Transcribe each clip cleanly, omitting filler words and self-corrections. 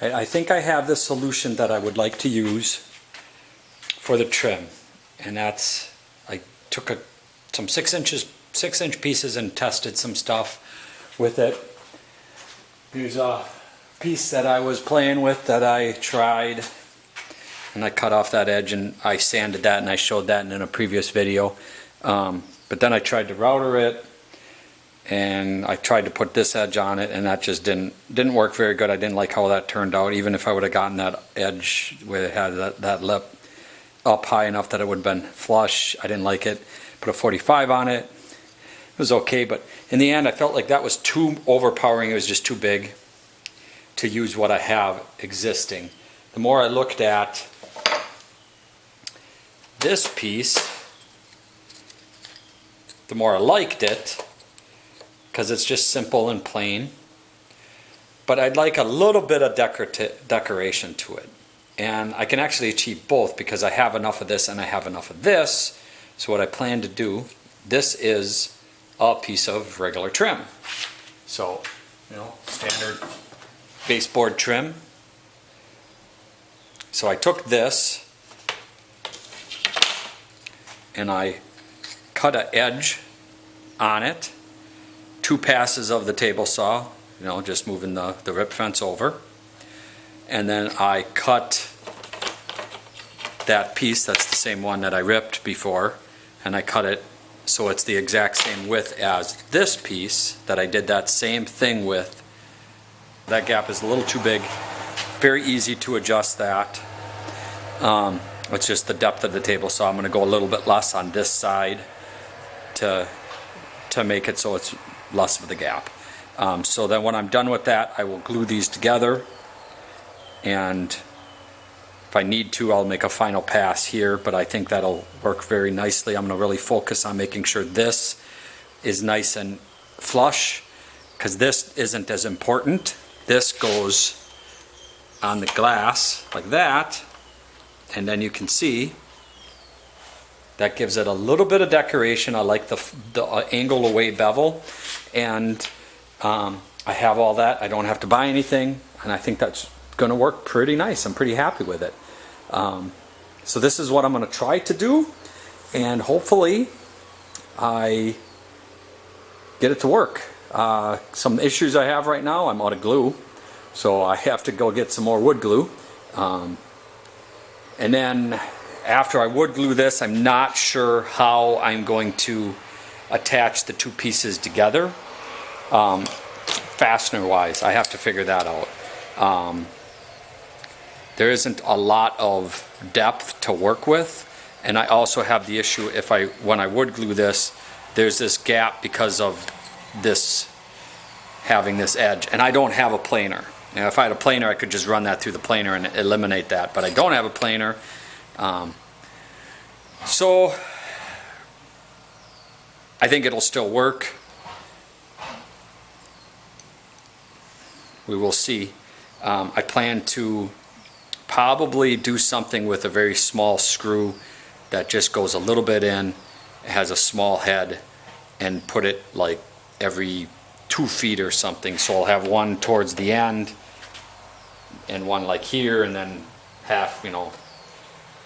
I think I have the solution that I would like to use for the trim, and that's, I took some 6-inch pieces and tested some stuff with it. Here's a piece that I was playing with that I tried, and I cut off that edge and I sanded that, and I showed that in a previous video. But then I tried to router it, and I tried to put this edge on it, and that just didn't work very good. I didn't like how that turned out. Even if I would have gotten that edge where it had that lip up high enough that it would have been flush, I didn't like it. Put a 45 on it. It was okay, but in the end I felt like that was too overpowering. It was just too big to use what I have existing. The more I looked at this piece, the more I liked it, because it's just simple and plain. But I'd like a little bit of decoration to it. And I can actually achieve both because I have enough of this and I have enough of this. So what I plan to do, this is a piece of regular trim. So, standard baseboard trim. So I took this and I cut an edge on it, 2 passes of the table saw, just moving the rip fence over, and then I cut that piece, that's the same one that I ripped before, and I cut it so it's the exact same width as this piece that I did that same thing with. That gap is a little too big, very easy to adjust that. It's just the depth of the table saw. I'm going to go a little bit less on this side to make it so it's less of the gap. So then when I'm done with that, I will glue these together, and if I need to, I'll make a final pass here, but I think that'll work very nicely. I'm going to really focus on making sure this is nice and flush, because this isn't as important. This goes on the glass like that, and then you can see that gives it a little bit of decoration. I like the angle away bevel, and I have all that. I don't have to buy anything, and I think that's going to work pretty nice. I'm pretty happy with it. So this is what I'm going to try to do, and hopefully I get it to work. Some issues I have right now, I'm out of glue, so I have to go get some more wood glue. And then after I wood glue this, I'm not sure how I'm going to attach the 2 pieces together. Fastener wise, I have to figure that out. There isn't a lot of depth to work with, and I also have the issue when I wood glue this, there's this gap because of this having this edge, and I don't have a planer. If I had a planer, I could just run that through the planer and eliminate that, but I don't have a planer. So I think it'll still work. We will see. I plan to probably do something with a very small screw that just goes a little bit in, it has a small head, and put it like every 2 feet or something. So I'll have one towards the end and one like here, and then half,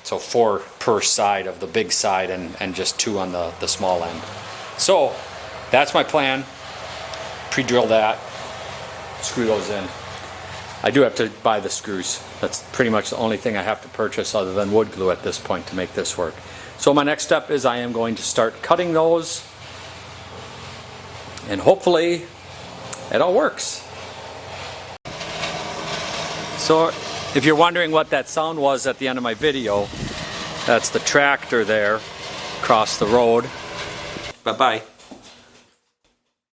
so 4 per side of the big side, and just 2 on the small end. So that's my plan. Pre-drill that, screw those in. I do have to buy the screws. That's pretty much the only thing I have to purchase other than wood glue at this point to make this work. So my next step is I am going to start cutting those, and hopefully it all works. So if you're wondering what that sound was at the end of my video, that's the tractor there across the road. Bye-bye.